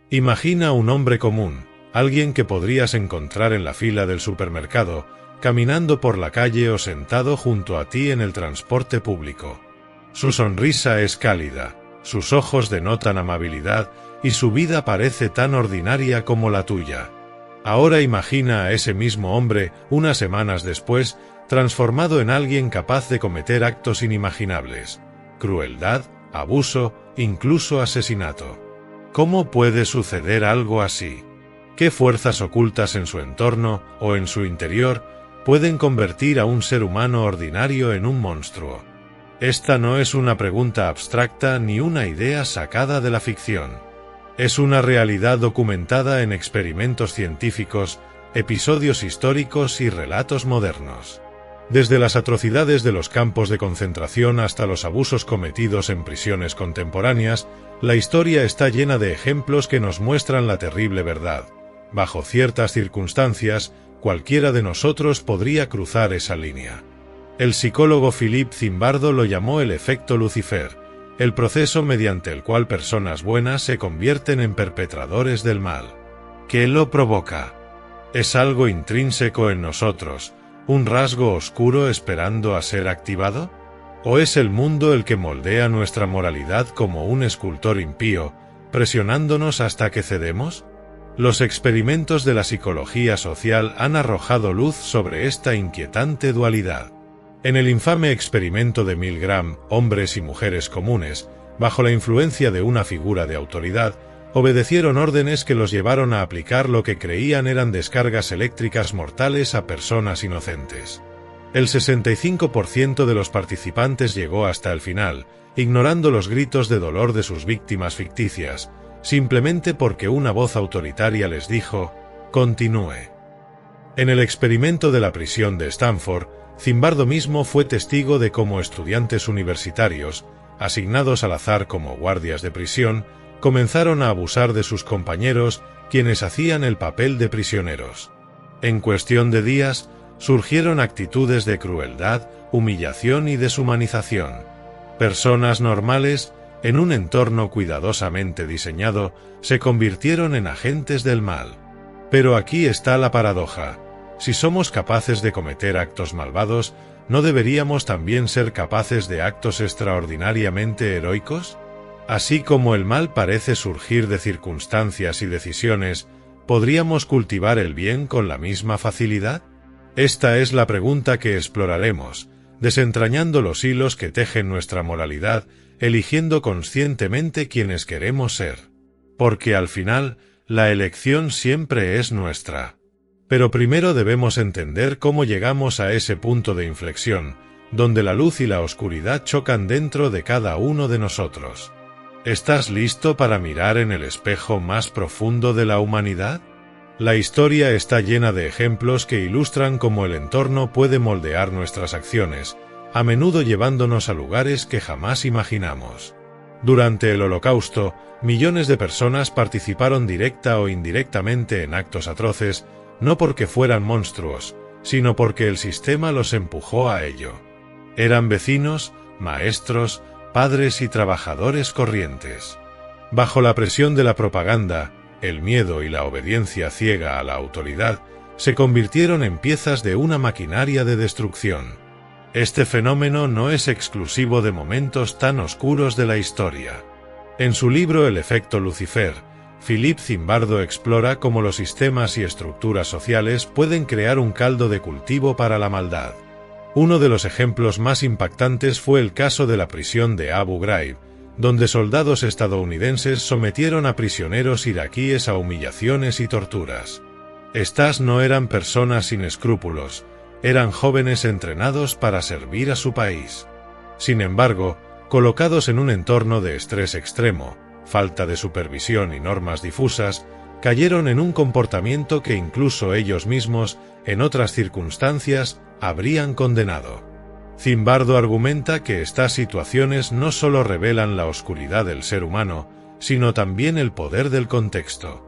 Imagina un hombre común, alguien que podrías encontrar en la fila del supermercado, caminando por la calle o sentado junto a ti en el transporte público. Su sonrisa es cálida, sus ojos denotan amabilidad y su vida parece tan ordinaria como la tuya. Ahora imagina a ese mismo hombre, unas semanas después, transformado en alguien capaz de cometer actos inimaginables: crueldad, abuso, incluso asesinato. ¿Cómo puede suceder algo así? ¿Qué fuerzas ocultas en su entorno o en su interior pueden convertir a un ser humano ordinario en un monstruo? Esta no es una pregunta abstracta ni una idea sacada de la ficción. Es una realidad documentada en experimentos científicos, episodios históricos y relatos modernos. Desde las atrocidades de los campos de concentración hasta los abusos cometidos en prisiones contemporáneas, la historia está llena de ejemplos que nos muestran la terrible verdad. Bajo ciertas circunstancias, cualquiera de nosotros podría cruzar esa línea. El psicólogo Philippe Zimbardo lo llamó el efecto Lucifer, el proceso mediante el cual personas buenas se convierten en perpetradores del mal. ¿Qué lo provoca? ¿Es algo intrínseco en nosotros, un rasgo oscuro esperando a ser activado? ¿O es el mundo el que moldea nuestra moralidad como un escultor impío, presionándonos hasta que cedemos? Los experimentos de la psicología social han arrojado luz sobre esta inquietante dualidad. En el infame experimento de Milgram, hombres y mujeres comunes, bajo la influencia de una figura de autoridad, obedecieron órdenes que los llevaron a aplicar lo que creían eran descargas eléctricas mortales a personas inocentes. El 65% de los participantes llegó hasta el final, ignorando los gritos de dolor de sus víctimas ficticias, simplemente porque una voz autoritaria les dijo: «Continúe». En el experimento de la prisión de Stanford, Zimbardo mismo fue testigo de cómo estudiantes universitarios, asignados al azar como guardias de prisión, comenzaron a abusar de sus compañeros, quienes hacían el papel de prisioneros. En cuestión de días, surgieron actitudes de crueldad, humillación y deshumanización. Personas normales, en un entorno cuidadosamente diseñado, se convirtieron en agentes del mal. Pero aquí está la paradoja. Si somos capaces de cometer actos malvados, ¿no deberíamos también ser capaces de actos extraordinariamente heroicos? Así como el mal parece surgir de circunstancias y decisiones, ¿podríamos cultivar el bien con la misma facilidad? Esta es la pregunta que exploraremos, desentrañando los hilos que tejen nuestra moralidad, eligiendo conscientemente quienes queremos ser. Porque al final, la elección siempre es nuestra. Pero primero debemos entender cómo llegamos a ese punto de inflexión, donde la luz y la oscuridad chocan dentro de cada uno de nosotros. ¿Estás listo para mirar en el espejo más profundo de la humanidad? La historia está llena de ejemplos que ilustran cómo el entorno puede moldear nuestras acciones, a menudo llevándonos a lugares que jamás imaginamos. Durante el Holocausto, millones de personas participaron directa o indirectamente en actos atroces, no porque fueran monstruos, sino porque el sistema los empujó a ello. Eran vecinos, maestros, padres y trabajadores corrientes. Bajo la presión de la propaganda, el miedo y la obediencia ciega a la autoridad se convirtieron en piezas de una maquinaria de destrucción. Este fenómeno no es exclusivo de momentos tan oscuros de la historia. En su libro El efecto Lucifer, Philippe Zimbardo explora cómo los sistemas y estructuras sociales pueden crear un caldo de cultivo para la maldad. Uno de los ejemplos más impactantes fue el caso de la prisión de Abu Ghraib, donde soldados estadounidenses sometieron a prisioneros iraquíes a humillaciones y torturas. Estas no eran personas sin escrúpulos, eran jóvenes entrenados para servir a su país. Sin embargo, colocados en un entorno de estrés extremo, falta de supervisión y normas difusas, cayeron en un comportamiento que incluso ellos mismos, en otras circunstancias, habrían condenado. Zimbardo argumenta que estas situaciones no solo revelan la oscuridad del ser humano, sino también el poder del contexto.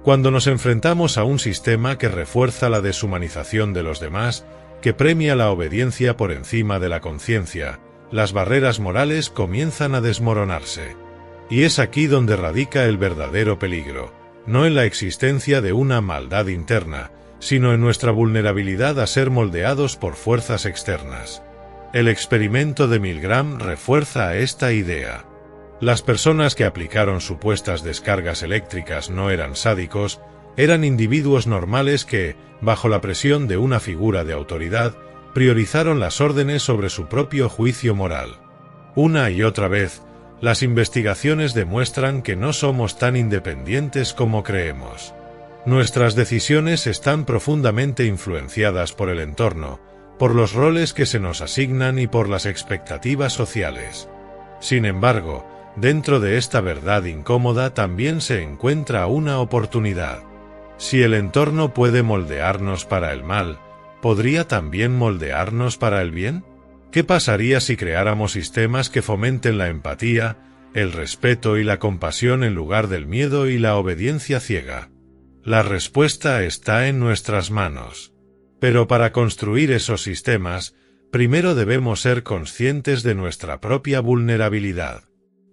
Cuando nos enfrentamos a un sistema que refuerza la deshumanización de los demás, que premia la obediencia por encima de la conciencia, las barreras morales comienzan a desmoronarse. Y es aquí donde radica el verdadero peligro. no en la existencia de una maldad interna, sino en nuestra vulnerabilidad a ser moldeados por fuerzas externas. El experimento de Milgram refuerza esta idea. Las personas que aplicaron supuestas descargas eléctricas no eran sádicos, eran individuos normales que, bajo la presión de una figura de autoridad, priorizaron las órdenes sobre su propio juicio moral. Una y otra vez, las investigaciones demuestran que no somos tan independientes como creemos. Nuestras decisiones están profundamente influenciadas por el entorno, por los roles que se nos asignan y por las expectativas sociales. Sin embargo, dentro de esta verdad incómoda también se encuentra una oportunidad. Si el entorno puede moldearnos para el mal, ¿podría también moldearnos para el bien? ¿Qué pasaría si creáramos sistemas que fomenten la empatía, el respeto y la compasión en lugar del miedo y la obediencia ciega? La respuesta está en nuestras manos. Pero para construir esos sistemas, primero debemos ser conscientes de nuestra propia vulnerabilidad.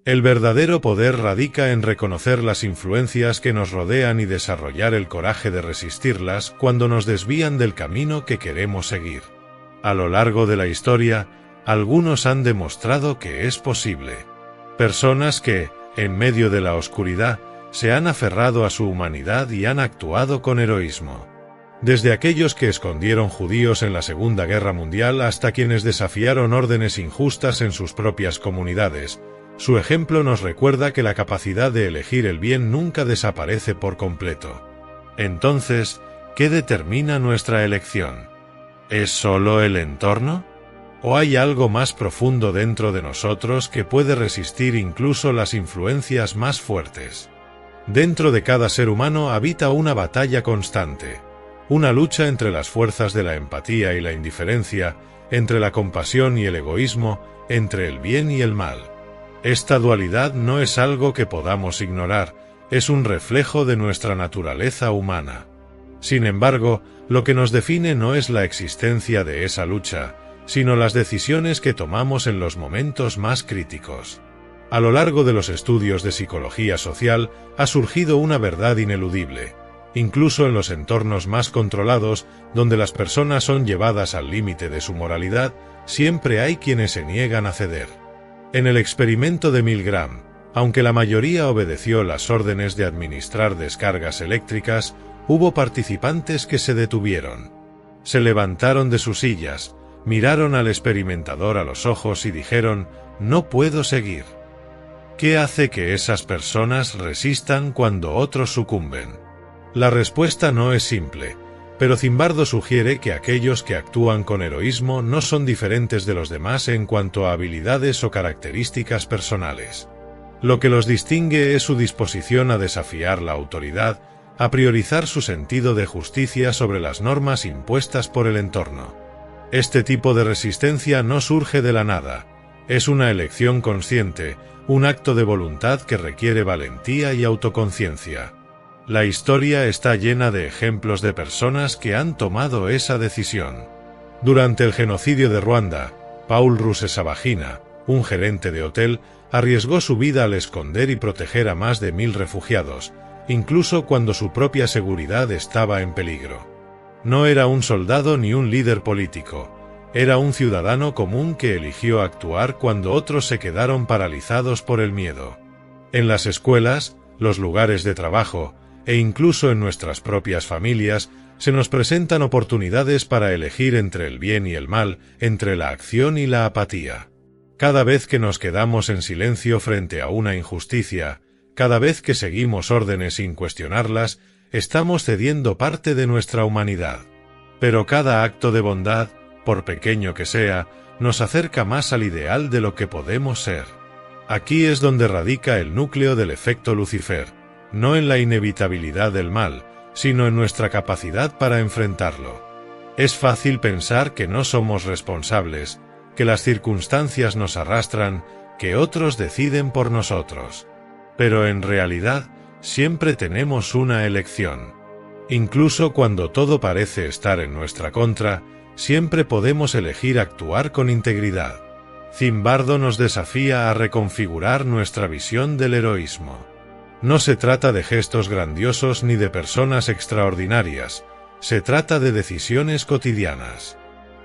El verdadero poder radica en reconocer las influencias que nos rodean y desarrollar el coraje de resistirlas cuando nos desvían del camino que queremos seguir. A lo largo de la historia, algunos han demostrado que es posible. Personas que, en medio de la oscuridad, se han aferrado a su humanidad y han actuado con heroísmo. Desde aquellos que escondieron judíos en la Segunda Guerra Mundial hasta quienes desafiaron órdenes injustas en sus propias comunidades, su ejemplo nos recuerda que la capacidad de elegir el bien nunca desaparece por completo. Entonces, ¿qué determina nuestra elección? ¿Es solo el entorno? ¿O hay algo más profundo dentro de nosotros que puede resistir incluso las influencias más fuertes? Dentro de cada ser humano habita una batalla constante. Una lucha entre las fuerzas de la empatía y la indiferencia, entre la compasión y el egoísmo, entre el bien y el mal. Esta dualidad no es algo que podamos ignorar, es un reflejo de nuestra naturaleza humana. Sin embargo, lo que nos define no es la existencia de esa lucha, sino las decisiones que tomamos en los momentos más críticos. A lo largo de los estudios de psicología social ha surgido una verdad ineludible. Incluso en los entornos más controlados, donde las personas son llevadas al límite de su moralidad, siempre hay quienes se niegan a ceder. En el experimento de Milgram, aunque la mayoría obedeció las órdenes de administrar descargas eléctricas, hubo participantes que se detuvieron. Se levantaron de sus sillas, miraron al experimentador a los ojos y dijeron: «No puedo seguir». ¿Qué hace que esas personas resistan cuando otros sucumben? La respuesta no es simple, pero Zimbardo sugiere que aquellos que actúan con heroísmo no son diferentes de los demás en cuanto a habilidades o características personales. Lo que los distingue es su disposición a desafiar la autoridad, a priorizar su sentido de justicia sobre las normas impuestas por el entorno. Este tipo de resistencia no surge de la nada, es una elección consciente, un acto de voluntad que requiere valentía y autoconciencia. La historia está llena de ejemplos de personas que han tomado esa decisión. Durante el genocidio de Ruanda, Paul Rusesabagina, un gerente de hotel, arriesgó su vida al esconder y proteger a más de 1000 refugiados, incluso cuando su propia seguridad estaba en peligro. No era un soldado ni un líder político, era un ciudadano común que eligió actuar cuando otros se quedaron paralizados por el miedo. En las escuelas, los lugares de trabajo, e incluso en nuestras propias familias, se nos presentan oportunidades para elegir entre el bien y el mal, entre la acción y la apatía. Cada vez que nos quedamos en silencio frente a una injusticia, cada vez que seguimos órdenes sin cuestionarlas, estamos cediendo parte de nuestra humanidad. Pero cada acto de bondad, por pequeño que sea, nos acerca más al ideal de lo que podemos ser. Aquí es donde radica el núcleo del efecto Lucifer, no en la inevitabilidad del mal, sino en nuestra capacidad para enfrentarlo. Es fácil pensar que no somos responsables, que las circunstancias nos arrastran, que otros deciden por nosotros. Pero en realidad, siempre tenemos una elección. Incluso cuando todo parece estar en nuestra contra, siempre podemos elegir actuar con integridad. Zimbardo nos desafía a reconfigurar nuestra visión del heroísmo. No se trata de gestos grandiosos ni de personas extraordinarias, se trata de decisiones cotidianas.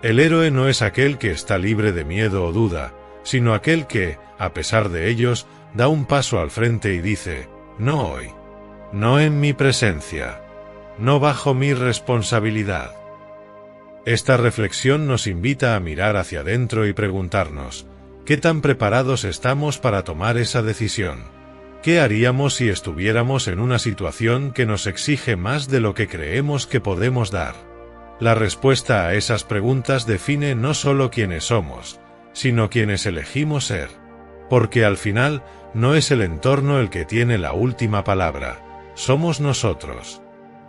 El héroe no es aquel que está libre de miedo o duda, sino aquel que, a pesar de ellos, da un paso al frente y dice: no hoy. No en mi presencia. No bajo mi responsabilidad. Esta reflexión nos invita a mirar hacia adentro y preguntarnos: ¿qué tan preparados estamos para tomar esa decisión? ¿Qué haríamos si estuviéramos en una situación que nos exige más de lo que creemos que podemos dar? La respuesta a esas preguntas define no solo quiénes somos, sino quienes elegimos ser. Porque al final, no es el entorno el que tiene la última palabra, somos nosotros.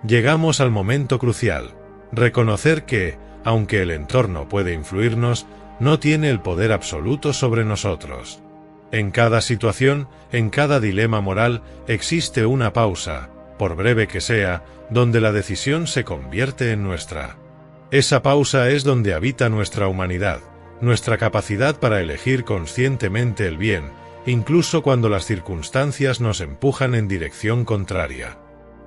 Llegamos al momento crucial: reconocer que, aunque el entorno puede influirnos, no tiene el poder absoluto sobre nosotros. En cada situación, en cada dilema moral, existe una pausa, por breve que sea, donde la decisión se convierte en nuestra. Esa pausa es donde habita nuestra humanidad, nuestra capacidad para elegir conscientemente el bien, incluso cuando las circunstancias nos empujan en dirección contraria.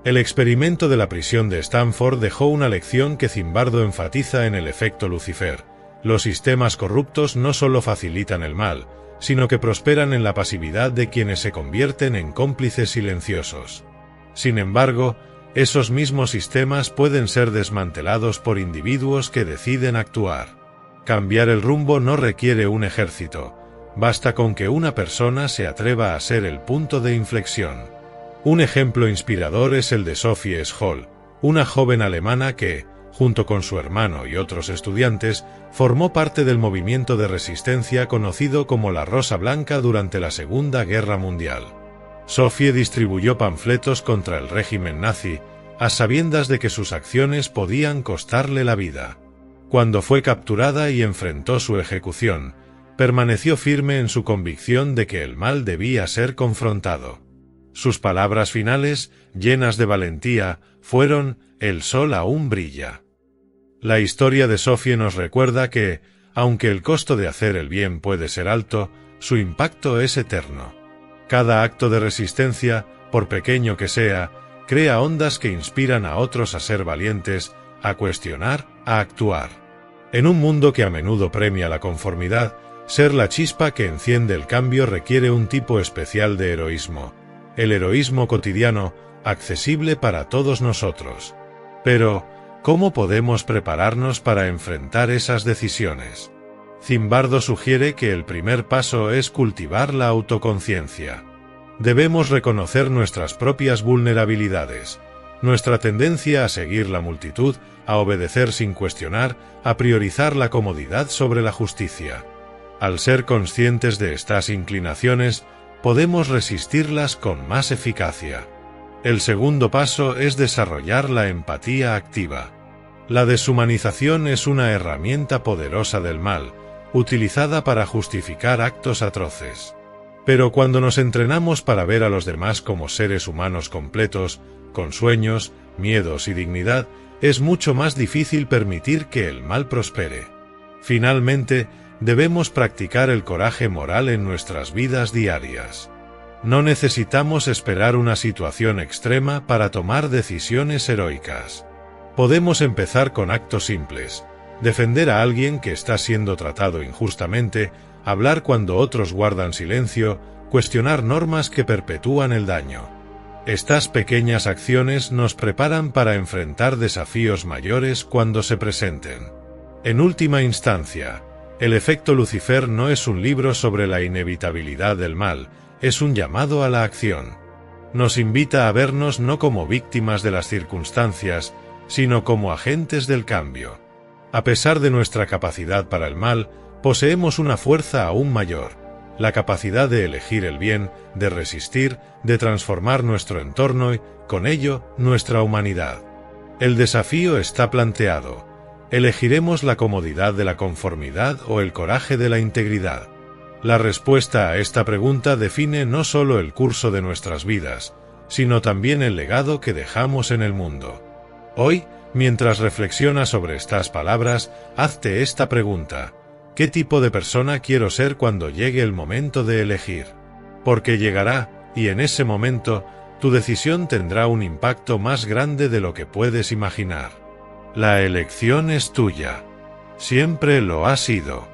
El experimento de la prisión de Stanford dejó una lección que Zimbardo enfatiza en el efecto Lucifer. Los sistemas corruptos no solo facilitan el mal, sino que prosperan en la pasividad de quienes se convierten en cómplices silenciosos. Sin embargo, esos mismos sistemas pueden ser desmantelados por individuos que deciden actuar. Cambiar el rumbo no requiere un ejército, basta con que una persona se atreva a ser el punto de inflexión. Un ejemplo inspirador es el de Sophie Scholl, una joven alemana que, junto con su hermano y otros estudiantes, formó parte del movimiento de resistencia conocido como la Rosa Blanca durante la Segunda Guerra Mundial. Sophie distribuyó panfletos contra el régimen nazi, a sabiendas de que sus acciones podían costarle la vida. Cuando fue capturada y enfrentó su ejecución, permaneció firme en su convicción de que el mal debía ser confrontado. Sus palabras finales, llenas de valentía, fueron: «El sol aún brilla». La historia de Sophie nos recuerda que, aunque el costo de hacer el bien puede ser alto, su impacto es eterno. Cada acto de resistencia, por pequeño que sea, crea ondas que inspiran a otros a ser valientes, a cuestionar, a actuar. En un mundo que a menudo premia la conformidad, ser la chispa que enciende el cambio requiere un tipo especial de heroísmo. El heroísmo cotidiano, accesible para todos nosotros. Pero, ¿cómo podemos prepararnos para enfrentar esas decisiones? Zimbardo sugiere que el primer paso es cultivar la autoconciencia. Debemos reconocer nuestras propias vulnerabilidades, nuestra tendencia a seguir la multitud, a obedecer sin cuestionar, a priorizar la comodidad sobre la justicia. Al ser conscientes de estas inclinaciones, podemos resistirlas con más eficacia. El segundo paso es desarrollar la empatía activa. La deshumanización es una herramienta poderosa del mal, utilizada para justificar actos atroces. Pero cuando nos entrenamos para ver a los demás como seres humanos completos, con sueños, miedos y dignidad, es mucho más difícil permitir que el mal prospere. Finalmente, debemos practicar el coraje moral en nuestras vidas diarias. No necesitamos esperar una situación extrema para tomar decisiones heroicas. Podemos empezar con actos simples: defender a alguien que está siendo tratado injustamente, hablar cuando otros guardan silencio, cuestionar normas que perpetúan el daño. Estas pequeñas acciones nos preparan para enfrentar desafíos mayores cuando se presenten. En última instancia, El efecto Lucifer no es un libro sobre la inevitabilidad del mal, es un llamado a la acción. Nos invita a vernos no como víctimas de las circunstancias, sino como agentes del cambio. A pesar de nuestra capacidad para el mal, poseemos una fuerza aún mayor: la capacidad de elegir el bien, de resistir, de transformar nuestro entorno y, con ello, nuestra humanidad. El desafío está planteado. ¿Elegiremos la comodidad de la conformidad o el coraje de la integridad? La respuesta a esta pregunta define no solo el curso de nuestras vidas, sino también el legado que dejamos en el mundo. Hoy, mientras reflexionas sobre estas palabras, hazte esta pregunta: ¿qué tipo de persona quiero ser cuando llegue el momento de elegir? Porque llegará, y en ese momento, Tu decisión tendrá un impacto más grande de lo que puedes imaginar. La elección es tuya. Siempre lo ha sido.